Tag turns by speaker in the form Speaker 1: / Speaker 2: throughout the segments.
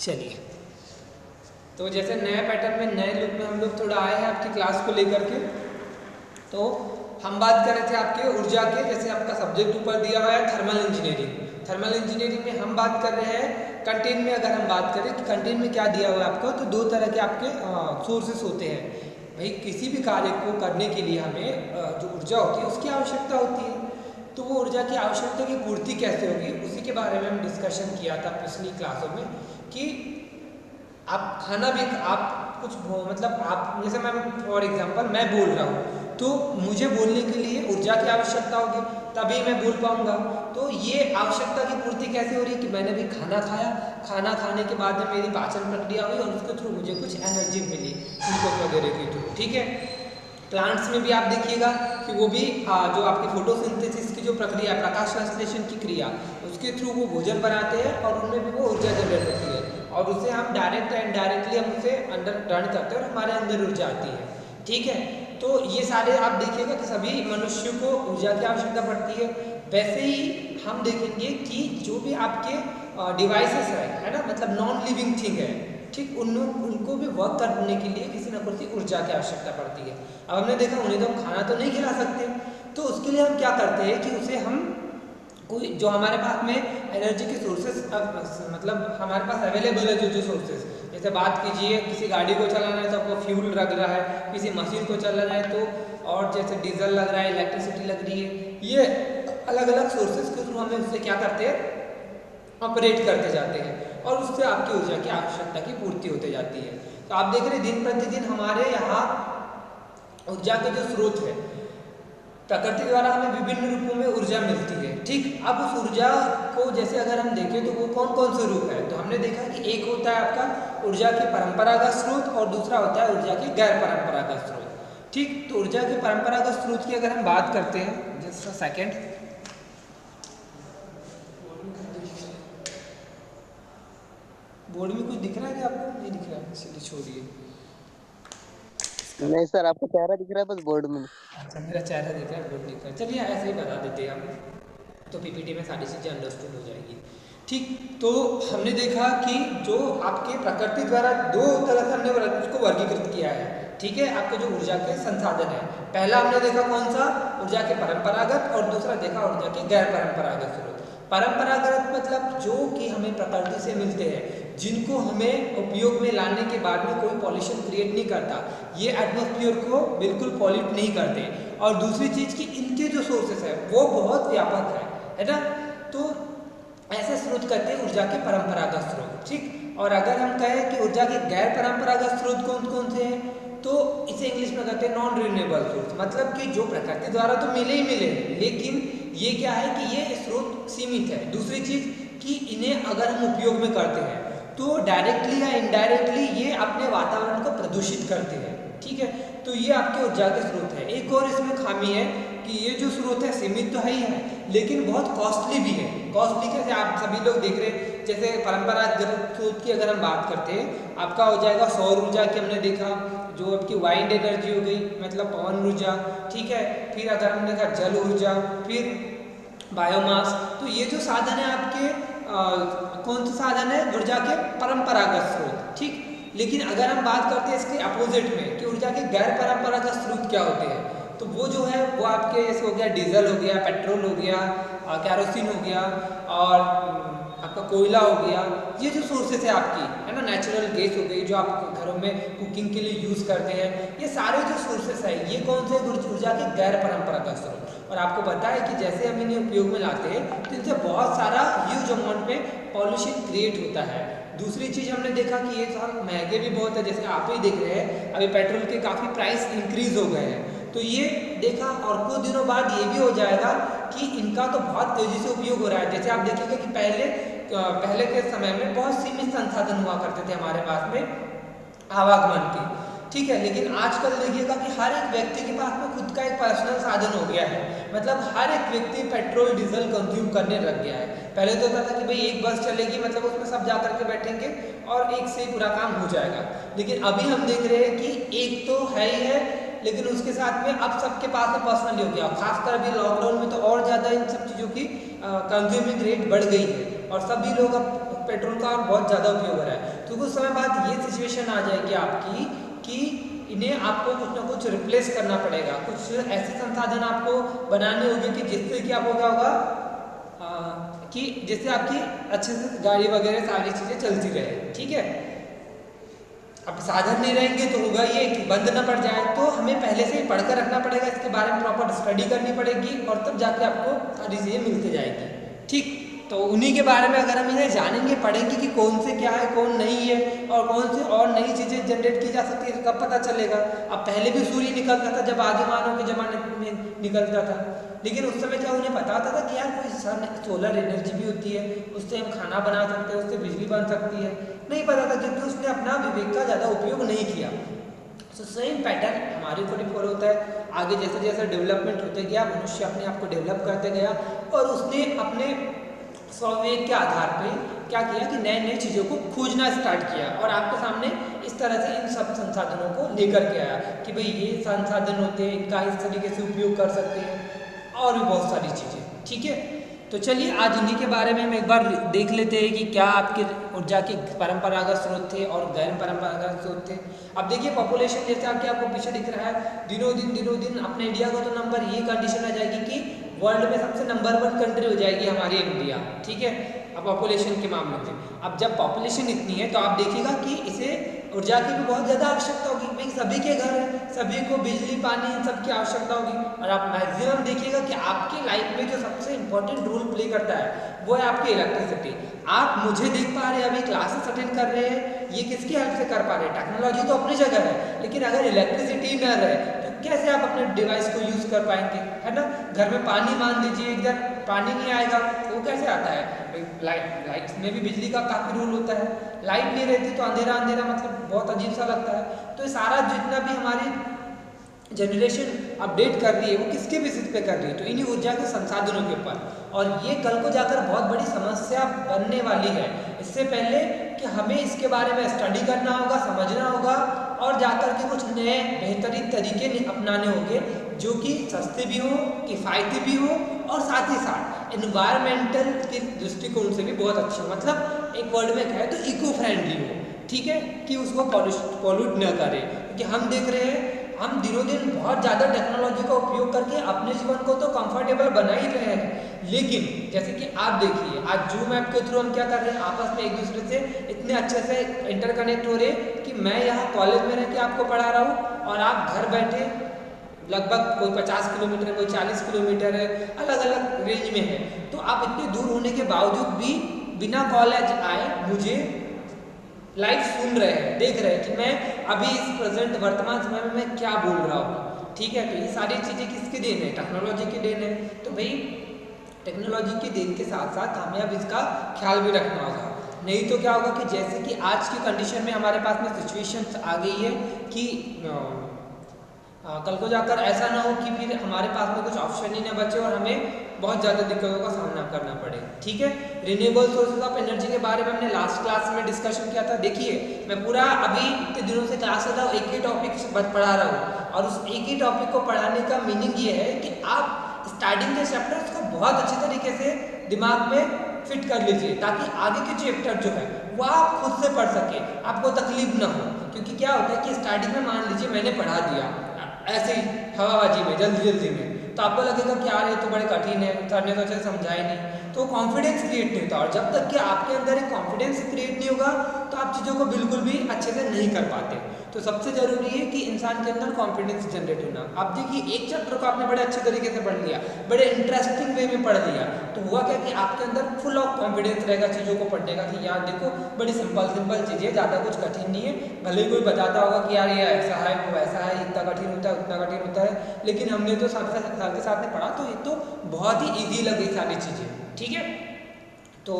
Speaker 1: चलिए, तो जैसे नए पैटर्न में नए लुक में हम लोग थोड़ा आए हैं आपकी क्लास को लेकर के। तो हम बात कर रहे थे आपके ऊर्जा के, जैसे आपका सब्जेक्ट ऊपर दिया हुआ है थर्मल इंजीनियरिंग। थर्मल इंजीनियरिंग में हम बात कर रहे हैं कंटेन में। अगर हम बात करें कि कंटेन में क्या दिया हुआ है आपको, तो दो तरह के आपके सोर्सेस होते हैं। भाई किसी भी कार्य को करने के लिए हमें जो ऊर्जा होती है उसकी आवश्यकता होती है। तो वो ऊर्जा की आवश्यकता की पूर्ति कैसे होगी, उसी के बारे में हम डिस्कशन किया था पिछली क्लासों में कि आप खाना भी आप कुछ मतलब आप जैसे मैं फॉर एग्जांपल मैं बोल रहा हूँ तो मुझे बोलने के लिए ऊर्जा की आवश्यकता होगी, तभी मैं बोल पाऊँगा। तो ये आवश्यकता की पूर्ति कैसे हो रही है कि मैंने भी खाना खाया, खाना खाने के बाद में मेरी पाचन प्रक्रिया हुई और उसके थ्रू मुझे कुछ एनर्जी मिली ग्लूकोज वगैरह के थ्रू। ठीक है, प्लांट्स में भी आप देखिएगा कि वो भी जो आपकी फोटोसिंथेसिस की जो प्रक्रिया है, प्रकाश संश्लेषण की क्रिया, उसके थ्रू वो भोजन बनाते हैं और उनमें भी वो ऊर्जा जनरेट होती है और उसे हम डायरेक्ट या इनडायरेक्टली हम उसे अंदर ग्रहण करते हैं और हमारे अंदर ऊर्जा आती है। ठीक है, तो ये सारे आप देखिएगा कि सभी मनुष्यों को ऊर्जा की आवश्यकता पड़ती है। वैसे ही हम देखेंगे कि जो भी आपके डिवाइसेस है ना, मतलब नॉन लिविंग थिंग है, ठीक, उनको भी वर्क करने के लिए किसी न किसी ऊर्जा की आवश्यकता पड़ती है। अब हमने देखा उन्हें तो हम खाना तो नहीं खिला सकते, तो उसके लिए हम क्या करते हैं कि उसे हम कोई जो हमारे पास में एनर्जी के सोर्सेस मतलब हमारे पास अवेलेबल है जो सोर्सेस, जैसे बात कीजिए किसी गाड़ी को चलाना है तो आपको फ्यूल लग रहा है, किसी मशीन को चलाना है तो और जैसे डीजल लग रहा है, इलेक्ट्रिसिटी लग रही है, ये अलग अलग सोर्सेज के थ्रू हमें उससे क्या करते हैं, ऑपरेट करते जाते हैं और उससे आपकी ऊर्जा की आवश्यकता की पूर्ति होते जाती है। तो आप देख रहे हैं दिन प्रतिदिन हमारे यहाँ ऊर्जा के जो स्रोत है, प्रकृति द्वारा हमें विभिन्न रूपों में ऊर्जा मिलती है। ठीक, अब उस ऊर्जा को जैसे अगर हम देखें तो वो कौन कौन से रूप है, तो हमने देखा कि एक होता है आपका ऊर्जा के परंपरागत स्रोत और दूसरा होता है ऊर्जा के गैर परंपरागत स्रोत। ठीक, तो ऊर्जा के परंपरागत स्रोत की अगर हम बात करते हैं, जस्ट अ सेकेंड, बोर्ड में कुछ दिख रहा है क्या आपको? नहीं दिख रहा है, चलिए छोड़िए।
Speaker 2: नहीं सर, आपका चेहरा दिख रहा है बस बोर्ड में।
Speaker 1: अच्छा, मेरा चेहरा दिख रहा है, बोर्ड दिख रहा है, चलिए ऐसे ही बता देते हैं हम, तो पीपीटी में सारी चीज़ें अंडरस्टूड हो जाएगी। ठीक, तो हमने देखा कि जो आपके प्रकृति द्वारा दो तरह से हमने उसको वर्गीकृत किया है। ठीक है, आपके जो ऊर्जा के संसाधन है, पहला हमने देखा कौन सा, ऊर्जा के परंपरागत, और दूसरा देखा ऊर्जा के गैर परंपरागत स्रोत। परंपरागत मतलब जो कि हमें प्रकृति से मिलते हैं, जिनको हमें उपयोग में लाने के बाद में कोई पॉल्यूशन क्रिएट नहीं करता, ये एटमॉस्फेयर को बिल्कुल पॉल्यूट नहीं करते, और दूसरी चीज़ कि इनके जो सोर्सेस है वो बहुत व्यापक है ना। तो ऐसे स्रोत कहते हैं ऊर्जा के परंपरागत स्रोत। ठीक, और अगर हम कहें कि ऊर्जा के गैर परंपरागत स्रोत कौन कौन से हैं, तो इसे इंग्लिश में कहते हैं नॉन रिन्यूएबल सोर्स, मतलब कि जो प्रकृति द्वारा तो मिले ही मिले, लेकिन ये क्या है कि ये स्रोत सीमित है। दूसरी चीज कि इन्हें अगर हम उपयोग में करते हैं तो डायरेक्टली या इनडायरेक्टली ये अपने वातावरण को प्रदूषित करते हैं। ठीक है, तो ये आपके ऊर्जा के स्रोत है। एक और इसमें खामी है कि ये जो स्रोत है सीमित तो है ही है, लेकिन बहुत कॉस्टली भी है। कॉस्टली कैसे, आप सभी लोग देख रहे हैं, जैसे परंपरागत स्रोत की अगर हम बात करते हैं, आपका हो जाएगा सौर ऊर्जा की, हमने देखा जो आपकी वाइंड एनर्जी हो गई, मतलब पवन ऊर्जा। ठीक है, फिर अगर हमने देखा जल ऊर्जा, फिर बायोमास। तो ये जो साधन है आपके कौन से साधन है, ऊर्जा के परंपरागत स्रोत। ठीक, लेकिन अगर हम बात करते हैं इसके अपोजिट में कि ऊर्जा के गैर परंपरागत स्रोत क्या होते हैं, तो वो जो है वो आपके जैसे हो गया डीजल हो गया, पेट्रोल हो गया, कैरोसिन हो गया, और आपका कोयला हो गया। ये जो सोर्सेस है आपकी, है ना, नेचुरल गैस हो गई जो आप घरों में कुकिंग के लिए यूज़ करते हैं, ये सारे जो सोर्सेस है ये कौन से ऊर्जा के गैर परंपरागत स्रोत। और आपको पता है कि जैसे हम इन्हें उपयोग में लाते हैं तो इनसे बहुत सारा ह्यूज अमाउंट में पॉल्यूशन क्रिएट होता है। दूसरी चीज़ हमने देखा कि ये महंगे भी बहुत है, जैसे आप ही देख रहे हैं अभी पेट्रोल के काफ़ी प्राइस इंक्रीज हो गए हैं, तो ये देखा, और कुछ दिनों बाद ये भी हो जाएगा कि इनका तो बहुत तेज़ी से उपयोग हो रहा है। जैसे आप देखिएगा कि पहले के समय में बहुत सीमित संसाधन हुआ करते थे हमारे पास में आवागमन के। ठीक है, लेकिन आजकल देखिएगा कि हर एक व्यक्ति के पास में खुद का एक पर्सनल साधन हो गया है, मतलब हर एक व्यक्ति पेट्रोल डीजल कंज्यूम करने लग गया है। पहले तो होता था कि भाई एक बस चलेगी, मतलब उसमें सब जा करके बैठेंगे और एक से ही पूरा काम हो जाएगा, लेकिन अभी हम देख रहे हैं कि एक तो है ही है, लेकिन उसके साथ में अब सबके पास में पर्सनली हो गया। खासकर अभी लॉकडाउन में तो और ज़्यादा इन सब चीज़ों की कंज्यूमिंग रेट बढ़ गई है और सभी लोग अब पेट्रोल का बहुत ज़्यादा उपयोग हो रहा है। क्योंकि उस समय बाद ये सिचुएशन आ जाएगी आपकी कि इन्हें आपको कुछ ना कुछ रिप्लेस करना पड़ेगा, कुछ ऐसे संसाधन आपको बनाने होंगे कि जिससे कि आपको क्या होगा कि जिससे आपकी अच्छे से गाड़ी वगैरह सारी चीज़ें चलती रहे। ठीक है, अब साधन नहीं रहेंगे तो होगा ये कि बंद ना पड़ जाए, तो हमें पहले से ही पढ़कर रखना पड़ेगा, इसके बारे में प्रॉपर स्टडी करनी पड़ेगी और तब जाके आपको सारी चीज़ें मिलती जाएगी। ठीक, तो उन्हीं के बारे में अगर हम इन्हें जानेंगे पढ़ेंगे कि कौन से क्या है कौन नहीं है और कौन सी और नई चीज़ें जनरेट की जा सकती है, कब पता चलेगा। अब पहले भी सूर्य निकलता था जब आदि मानव के ज़माने में निकलता था, लेकिन उस समय क्या उन्हें पता होता था कि यार कोई सन सोलर एनर्जी भी होती है, उससे हम खाना बना सकते हैं, उससे बिजली बन सकती है, नहीं पता था क्योंकि उसने अपना विवेक का ज़्यादा उपयोग नहीं किया। तो सेम पैटर्न हमारे ऊपर फॉलो होता है। आगे जैसे जैसे डेवलपमेंट होते गया, मनुष्य अपने आप को डेवलप करते गया और उसने अपने स्वविवेक के आधार पे क्या किया कि नए नए चीज़ों को खोजना स्टार्ट किया और आपके सामने इस तरह से इन सब संसाधनों को लेकर के आया कि भाई ये संसाधन होते हैं, इनका इस तरीके से उपयोग कर सकते हैं और भी बहुत सारी चीज़ें। ठीक है, तो चलिए आज इन्हीं के बारे में हम एक बार देख लेते हैं कि क्या आपके ऊर्जा के परंपरागत स्रोत थे और गैर परंपरागत स्रोत थे। अब देखिए पॉपुलेशन जैसे आपको पीछे दिख रहा है, दिनों दिन अपने इंडिया का तो नंबर ये कंडीशन आ जाएगी कि वर्ल्ड में सबसे नंबर 1 कंट्री हो जाएगी हमारी इंडिया। ठीक है, अब पॉपुलेशन के मामले में अब जब पॉपुलेशन इतनी है तो आप देखिएगा कि इसे ऊर्जा की भी बहुत ज़्यादा आवश्यकता होगी, भाई सभी के घर है, सभी को बिजली पानी इन सब की आवश्यकता होगी। और आप मैक्सिमम देखिएगा कि आपकी लाइफ में जो सबसे इंपॉर्टेंट रोल प्ले करता है वो है आपकी इलेक्ट्रिसिटी। आप मुझे देख पा रहे हैं, अभी क्लासेस अटेंड कर रहे हैं, ये किसकी हेल्प से कर पा रहे हैं? टेक्नोलॉजी तो अपनी जगह है, लेकिन अगर इलेक्ट्रिसिटी न रहे तो कैसे आप अपने डिवाइस को यूज़ कर पाएंगे, है ना। घर में पानी मान लीजिए एक दिन पानी नहीं आएगा तो वो कैसे आता है? लाइट में भी बिजली का काफ़ी रोल होता है, लाइट नहीं रहती तो अंधेरा अंधेरा मतलब बहुत अजीब सा लगता है। तो ये सारा जितना भी हमारी जनरेशन अपडेट कर रही है वो किसके बेसिस पे कर रही है? तो इन्हीं ऊर्जा के संसाधनों के ऊपर, और ये कल को जाकर बहुत बड़ी समस्या बनने वाली है। इससे पहले कि हमें इसके बारे में स्टडी करना होगा, समझना होगा और जाकर के कुछ नए बेहतरीन तरीके अपनाने होंगे जो कि सस्ते भी हो, किफ़ायती भी हो और साथ ही साथ एनवायरमेंटल के दृष्टिकोण से भी बहुत अच्छे हो, मतलब एक वर्ड में कहे तो इको फ्रेंडली हो। ठीक है, कि उसको पॉल्यूट न करे, क्योंकि हम देख रहे हैं हम दिनों दिन बहुत ज़्यादा टेक्नोलॉजी का उपयोग करके अपने जीवन को तो कंफर्टेबल बना ही रहे हैं, लेकिन जैसे कि आप देखिए आज जूम ऐप के थ्रू हम क्या कर रहे हैं, आपस में एक दूसरे से इतने अच्छे से इंटरकनेक्ट हो रहे हैं कि मैं यहाँ कॉलेज में रह के आपको पढ़ा रहा हूँ और आप घर बैठे लगभग कोई 50 किलोमीटर है, कोई 40 किलोमीटर है, अलग अलग रेंज में है, तो आप इतने दूर होने के बावजूद भी बिना कॉलेज आए मुझे लाइव सुन रहे हैं, देख रहे हैं कि मैं अभी इस प्रेजेंट वर्तमान समय में मैं क्या बोल रहा हूँ। ठीक है, तो ये सारी चीज़ें किसकी देन है? टेक्नोलॉजी की देन है। तो भाई टेक्नोलॉजी की देन के साथ साथ हमें अब इसका ख्याल भी रखना होगा, नहीं तो क्या होगा कि जैसे कि आज की कंडीशन में हमारे पास में सिचुएशन आ गई है कि कल को जाकर ऐसा ना हो कि फिर हमारे पास में कुछ ऑप्शन ही ना बचे और हमें बहुत ज़्यादा दिक्कतों का सामना करना पड़े। ठीक है, रिन्यूएबल सोर्सेज ऑफ एनर्जी के बारे में हमने लास्ट क्लास में डिस्कशन किया था। देखिए मैं पूरा अभी इतने दिनों से क्लास ले रहा हूँ, एक ही टॉपिक पढ़ा रहा हूँ और उस एक ही टॉपिक को पढ़ाने का मीनिंग ये है कि आप स्टार्टिंग के चैप्टर्स को बहुत अच्छी तरीके से दिमाग में फिट कर लीजिए ताकि आगे के चैप्टर जो है वो आप खुद से पढ़ सके, आपको तकलीफ ना हो। क्योंकि क्या होता है कि स्टार्टिंग में मान लीजिए मैंने पढ़ा दिया ऐसे ही हवाबाजी में जल्दी में, तो आपको लगेगा कि यार ये तो बड़े कठिन है, सर ने तो अच्छे से समझाया नहीं, तो कॉन्फिडेंस क्रिएट नहीं होता। और जब तक कि आपके अंदर एक कॉन्फिडेंस क्रिएट नहीं होगा तो आप चीज़ों को बिल्कुल भी अच्छे से नहीं कर पाते। तो सबसे ज़रूरी है कि इंसान के अंदर कॉन्फिडेंस जनरेट होना। आप देखिए एक चैप्टर को आपने बड़े अच्छे तरीके से पढ़ लिया, बड़े इंटरेस्टिंग वे में पढ़ लिया, तो हुआ क्या कि आपके अंदर फुल ऑफ कॉन्फिडेंस रहेगा चीज़ों को पढ़ने का कि यार देखो बड़ी सिंपल चीज़ें, ज़्यादा कुछ कठिन नहीं है। भले ही कोई बताता होगा कि यार ये ऐसा है वो वैसा है, इतना कठिन होता है उतना कठिन होता है, लेकिन हमने तो साथ के साथ में पढ़ा तो ये तो बहुत ही ईजी लगी सारी चीज़ें। ठीक है, तो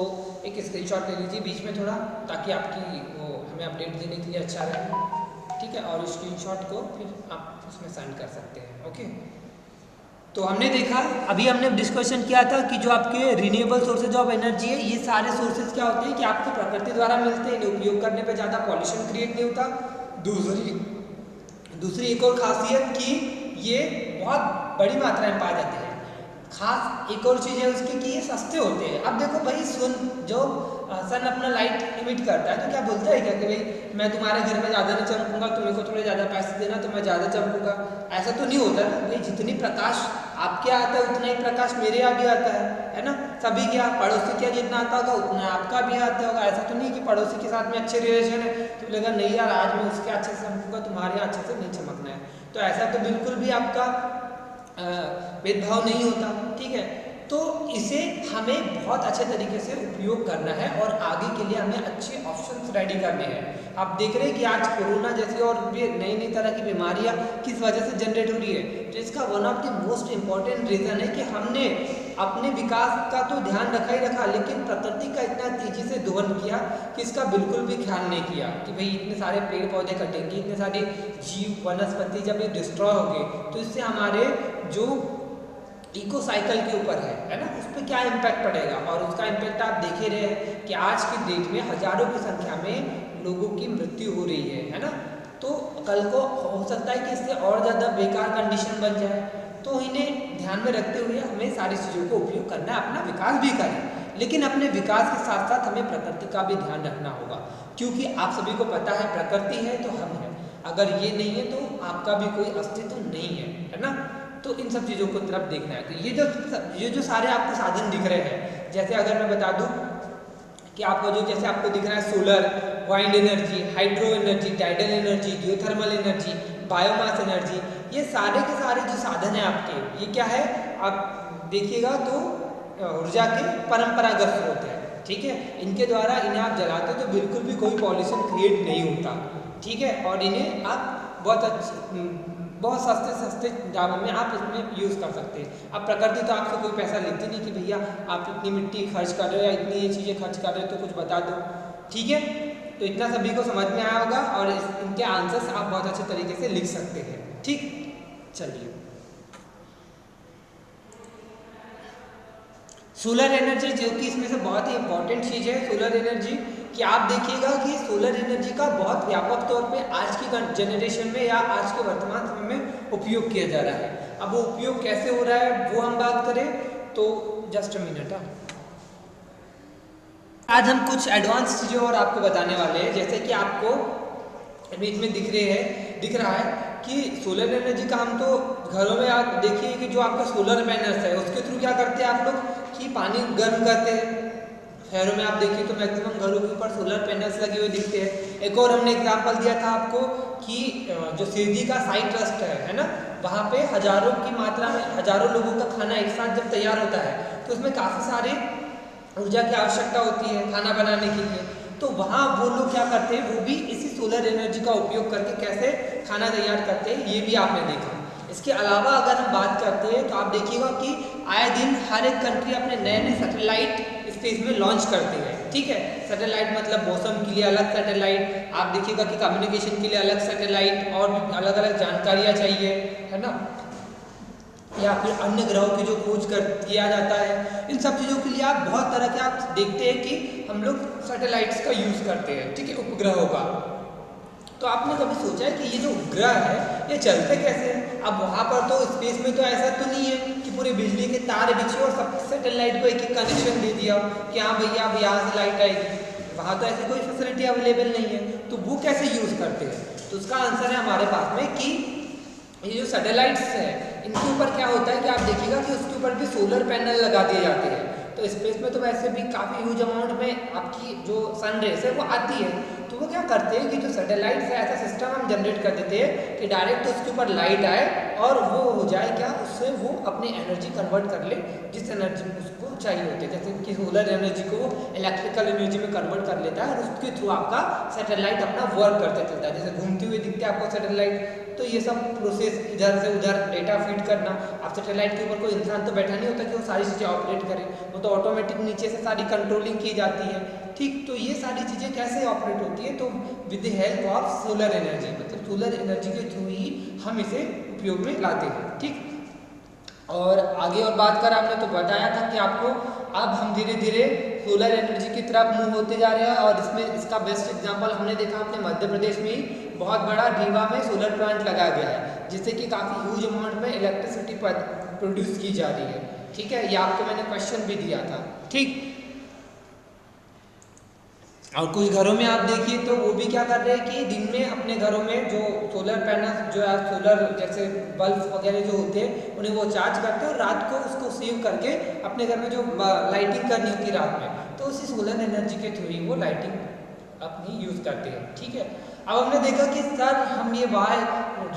Speaker 1: एक स्क्रीनशॉट ले लीजिए बीच में थोड़ा, ताकि आपकी वो हमें अपडेट देने के लिए अच्छा रहे। ठीक है, और स्क्रीनशॉट को फिर आप उसमें सेंड कर सकते हैं। ओके, तो हमने देखा अभी हमने डिस्कशन किया था कि जो आपके रिन्यूएबल सोर्सेज ऑफ एनर्जी है, ये सारे सोर्सेज क्या होते हैं कि आपको प्रकृति द्वारा मिलते हैं, इन्हें उपयोग करने पे ज़्यादा पॉल्यूशन क्रिएट नहीं होता। दूसरी एक और खासियत कि ये बहुत बड़ी मात्रा में पाए जाते हैं। खास एक और चीज़ है उसकी कि ये सस्ते होते हैं। अब देखो भाई जो सन अपना लाइट इमिट करता है तो क्या बोलता है क्या कि भाई मैं तुम्हारे घर में ज़्यादा नहीं चमकूंगा, तुम्हें को थोड़े ज़्यादा पैसे देना तो मैं ज़्यादा चमकूंगा? ऐसा तो नहीं होता ना भाई, जितनी प्रकाश आपके यहाँ आता है उतना ही प्रकाश मेरे यहाँ भी आता है ना। सभी के यहाँ पड़ोसी के यहाँ जितना आता होगा उतना आपका भी आता होगा। ऐसा तो नहीं कि पड़ोसी के साथ में अच्छे रिलेशन है तो बोलेगा नहीं यार आज मैं उसके अच्छे से चमकूंगा, तुम्हारे यहाँ अच्छे से नहीं चमकना है। तो ऐसा तो बिल्कुल भी आपका भेदभाव नहीं होता, ठीक है। तो इसे हमें बहुत अच्छे तरीके से उपयोग करना है और आगे के लिए हमें अच्छे ऑप्शंस रेडी करने हैं। आप देख रहे हैं कि आज कोरोना जैसी और भी नई नई तरह की बीमारियां किस वजह से जनरेट हो रही है। तो इसका one of the most important reason है कि हमने अपने विकास का तो ध्यान रखा ही रखा, लेकिन प्रकृति का इतना तेजी से दोहन किया कि इसका बिल्कुल भी ख्याल नहीं किया कि भाई इतने सारे पेड़ पौधे कटेंगे, इतने सारे जीव वनस्पति जब ये डिस्ट्रॉय हो गए तो इससे हमारे जो इको साइकिल के ऊपर है ना, उस पर क्या इम्पैक्ट पड़ेगा। और उसका इम्पैक्ट आप देख ही रहे हैं कि आज की डेट में हजारों की संख्या में लोगों की मृत्यु हो रही है ना। तो कल को हो सकता है कि इससे और ज़्यादा बेकार कंडीशन बन जाए। तो इन्हें ध्यान में रखते हुए हमें सारी चीज़ों को उपयोग करना है, अपना विकास भी करें, लेकिन अपने विकास के साथ साथ हमें प्रकृति का भी ध्यान रखना होगा, क्योंकि आप सभी को पता है प्रकृति है तो हम हैं, अगर ये नहीं है तो आपका भी कोई अस्तित्व नहीं है ना। तो इन सब चीज़ों को तरफ देखना है। तो ये जो सारे आपको साधन दिख रहे हैं, जैसे अगर मैं बता दूं कि आपको जो जैसे आपको दिख रहा है solar, wind energy, hydro energy, tidal energy, geothermal energy, biomass energy, ये सारे के सारे जो साधन हैं आपके, ये क्या है आप देखिएगा तो ऊर्जा के परंपरागत स्रोत है, ठीक है। इनके द्वारा इन्हें आप जलाते तो बिल्कुल भी कोई पॉल्यूशन क्रिएट नहीं होता, ठीक है। और इन्हें आप बहुत सस्ते दामों में आप इसमें यूज़ कर सकते हैं। अब प्रकृति तो आपसे कोई पैसा लेती नहीं कि भैया आप इतनी मिट्टी खर्च कर रहे हो या इतनी ये चीज़ें खर्च कर रहे हो तो कुछ बता दो, ठीक है। तो इतना सभी को समझ में आया होगा और इनके आंसर्स आप बहुत अच्छे तरीके से लिख सकते हैं, ठीक। चलिए, सोलर एनर्जी जो कि इसमें से बहुत ही इंपॉर्टेंट चीज़ है सोलर एनर्जी, कि आप देखिएगा कि सोलर एनर्जी का बहुत व्यापक तौर पे आज की जनरेशन में या आज के वर्तमान समय में उपयोग किया जा रहा है। अब वो उपयोग कैसे हो रहा है वो हम बात करें तो जस्ट अ मिनट। आज हम कुछ एडवांस चीज़ें और आपको बताने वाले हैं, जैसे कि आपको बीच में दिख रहा है कि सोलर एनर्जी का हम तो घरों में आप देखिए कि जो आपका सोलर पैनल्स है उसके थ्रू क्या करते हैं आप लोग कि पानी गर्म करते हैं। शहरों में आप देखिए तो मैक्सिमम घरों के ऊपर सोलर पैनल्स लगे हुए दिखते हैं। एक और हमने एग्जांपल दिया था आपको कि जो सिरडी का साई ट्रस्ट है ना, वहाँ पे हजारों की मात्रा में हजारों लोगों का खाना एक साथ जब तैयार होता है तो उसमें काफ़ी सारी ऊर्जा की आवश्यकता होती है खाना बनाने के लिए। तो वहाँ वो लोग क्या करते हैं, वो भी इसी सोलर एनर्जी का उपयोग करके कैसे खाना तैयार करते हैं ये भी आपने देखा। इसके अलावा अगर हम बात करते हैं तो आप देखिएगा कि आए दिन हर एक कंट्री अपने नए नए सैटेलाइट स्पेस में लॉन्च करते हैं, ठीक है। सैटेलाइट मतलब मौसम के लिए अलग सैटेलाइट, आप देखिएगा कि कम्युनिकेशन के लिए अलग सैटेलाइट और भी अलग अलग जानकारियाँ चाहिए, है ना, या फिर अन्य ग्रहों की जो खोज किया जाता है। इन सब चीज़ों के लिए आप बहुत तरह के आप देखते हैं कि हम लोग सैटेलाइट्स का यूज़ करते हैं, ठीक है, उपग्रहों का। तो आपने कभी सोचा है कि ये जो उपग्रह है ये चलते कैसे हैं? अब वहाँ पर तो स्पेस में तो ऐसा तो नहीं है कि पूरे बिजली के तार बिछे और सब सैटेलाइट को एक एक कनेक्शन दे दिया कि हाँ भैया अब यहाँ से लाइट आएगी। वहाँ तो ऐसी कोई फैसिलिटी अवेलेबल नहीं है, तो वो कैसे यूज़ करते हैं? तो उसका आंसर है हमारे पास में कि ये जो सैटेलाइट्स है इनके ऊपर क्या होता है कि आप देखिएगा कि उसके ऊपर भी सोलर पैनल लगा दिए जाते हैं। तो स्पेस में तो वैसे भी काफ़ी ह्यूज अमाउंट में आपकी जो सन रेस है वो आती है, तो वो क्या करते हैं कि जो सैटेलाइट है ऐसा सिस्टम हम जनरेट कर देते हैं कि डायरेक्ट उसके ऊपर लाइट आए और वो हो जाए क्या, उससे वो अपनी एनर्जी कन्वर्ट कर ले जिस एनर्जी में उसको चाहिए होती है। जैसे कि सोलर एनर्जी को वो इलेक्ट्रिकल एनर्जी में कन्वर्ट कर लेता है और उसके थ्रू आपका सैटेलाइट अपना वर्क करते चलता है। जैसे घूमते हुए दिखते हैं आपको सैटेलाइट, तो ये सब प्रोसेस इधर से उधर डेटा फीड करना। अब सैटेलाइट के ऊपर कोई इंसान तो बैठा नहीं होता कि वो सारी चीज़ें ऑपरेट करे, वो तो ऑटोमेटिक नीचे से सारी कंट्रोलिंग की जाती है, ठीक। तो ये सारी चीज़ें कैसे ऑपरेट होती है, तो with the help of solar energy, मतलब सोलर एनर्जी के थ्रू ही हम इसे उपयोग में लाते हैं, ठीक। और आगे और बात कर आपने तो बताया था कि आपको अब हम धीरे धीरे सोलर एनर्जी की तरफ मूव होते जा रहे हैं। और इसमें इसका बेस्ट एग्जांपल हमने देखा अपने मध्य प्रदेश में ही बहुत बड़ा रीवा में सोलर प्लांट लगाया गया है, जिससे कि काफ़ी ह्यूज अमाउंट में इलेक्ट्रिसिटी प्रोड्यूस की जा रही है, ठीक है। ये आपको मैंने क्वेश्चन भी दिया था, ठीक। और कुछ घरों में आप देखिए तो वो भी क्या कर रहे हैं कि दिन में अपने घरों में जो सोलर पैनल जो है सोलर जैसे बल्ब वगैरह जो होते हैं उन्हें वो चार्ज करते हैं और रात को उसको सेव करके अपने घर में जो लाइटिंग करनी होती है रात में तो उसी सोलर एनर्जी के थ्रू ही वो लाइटिंग अपनी यूज़ करते हैं। ठीक है, अब हमने देखा कि सर हम ये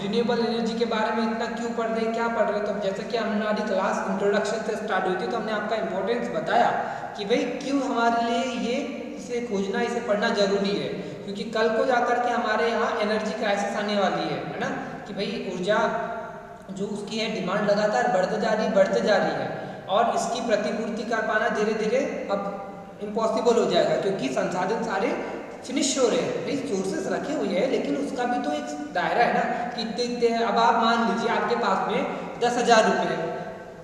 Speaker 1: रिन्यूएबल एनर्जी के बारे में इतना क्यों पढ़ रहे हैं, क्या पढ़ रहे हैं। तो जैसे कि हमारी क्लास इंट्रोडक्शन से स्टार्ट हुई थी तो हमने आपका इंपॉर्टेंस बताया कि भाई क्यों हमारे लिए ये इसे खोजना इसे पढ़ना जरूरी है, क्योंकि कल को जाकर के हमारे यहाँ एनर्जी क्राइसिस आने वाली है ना, कि भाई ऊर्जा जो उसकी है डिमांड लगातार बढ़ते जा रही है और इसकी प्रतिपूर्ति कर पाना धीरे धीरे अब इम्पॉसिबल हो जाएगा, क्योंकि संसाधन सारे फिनिश हो रहे हैं। भाई सोर्सेस रखे हुए हैं लेकिन उसका भी तो एक दायरा है ना कि इतने अब आप मान लीजिए आपके पास में 10,000 रुपये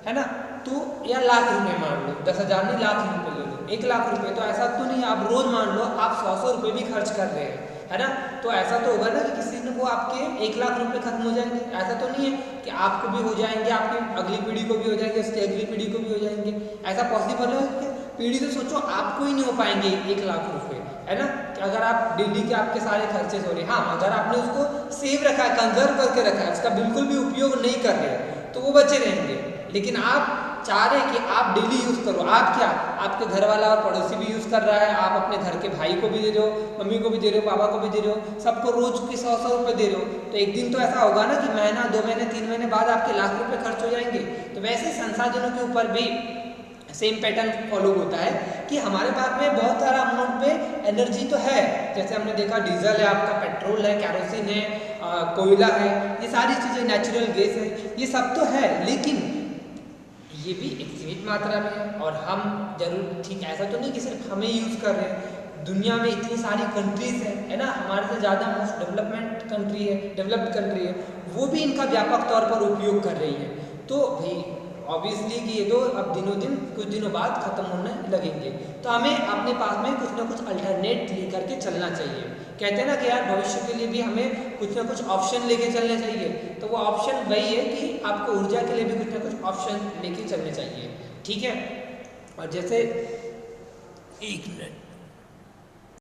Speaker 1: है ना, तो या लाख रुपए मान लो, 10,000 नहीं लाख रुपए ले लो, 1 लाख रुपए तो ऐसा तो नहीं आप रोज मान लो आप 100 रुपए भी खर्च कर रहे हैं है ना, तो ऐसा तो होगा ना कि किसी ने वो आपके 1 लाख रुपए खत्म हो जाएंगे। ऐसा तो नहीं है कि आपको भी हो जाएंगे, आपकी अगली पीढ़ी को भी हो जाएंगे, उसकी अगली पीढ़ी को भी हो जाएंगे। ऐसा पॉसिबल है क्या? पीढ़ी से सोचो आपको ही नहीं हो पाएंगे 1 लाख रुपए है ना, कि अगर आप डेली के आपके सारे खर्चे हो रहे हैं। हाँ, अगर आपने उसको सेव रखा है, कंजर्व करके रखा है, उसका बिल्कुल भी उपयोग नहीं कर रहे तो वो बचे रहेंगे। लेकिन आप चाह रहे कि आप डेली यूज़ करो, आप क्या आपके घर वाला और पड़ोसी भी यूज़ कर रहा है, आप अपने घर के भाई को भी दे रहे हो, मम्मी को भी दे रहे हो, पापा को भी दे रहे हो, सबको रोज के 100 रुपये दे रहे हो, तो एक दिन तो ऐसा होगा ना कि महीना 2 महीने 3 महीने बाद आपके लाख रुपए खर्च हो जाएंगे। तो वैसे संसाधनों के ऊपर भी सेम पैटर्न फॉलो होता है कि हमारे पास में बहुत सारा अमाउंट पे एनर्जी तो है, जैसे हमने देखा डीजल है, आपका पेट्रोल है, कैरोसिन है, कोयला है, ये सारी चीज़ें, नेचुरल गैस है, ये सब तो है, लेकिन ये भी एक सीमित मात्रा में है। और हम जरूर ठीक ऐसा तो नहीं कि सिर्फ हमें यूज़ कर रहे हैं, दुनिया में इतनी सारी कंट्रीज है ना, हमारे से ज़्यादा मोस्ट डेवलप्ड कंट्री है, वो भी इनका व्यापक तौर पर उपयोग कर रही है। तो भाई ऑब्वियसली कि ये तो अब दिनों दिन कुछ दिनों बाद खत्म होने लगेंगे, तो हमें अपने पास में कुछ ना कुछ अल्टरनेट लेकर के चलना चाहिए। कहते हैं ना कि यार भविष्य के लिए भी हमें कुछ ना कुछ ऑप्शन लेके चलने चाहिए, तो वो ऑप्शन वही है कि आपको ऊर्जा के लिए भी कुछ ना कुछ ऑप्शन लेके चलने चाहिए। ठीक है, और जैसे 1 मिनट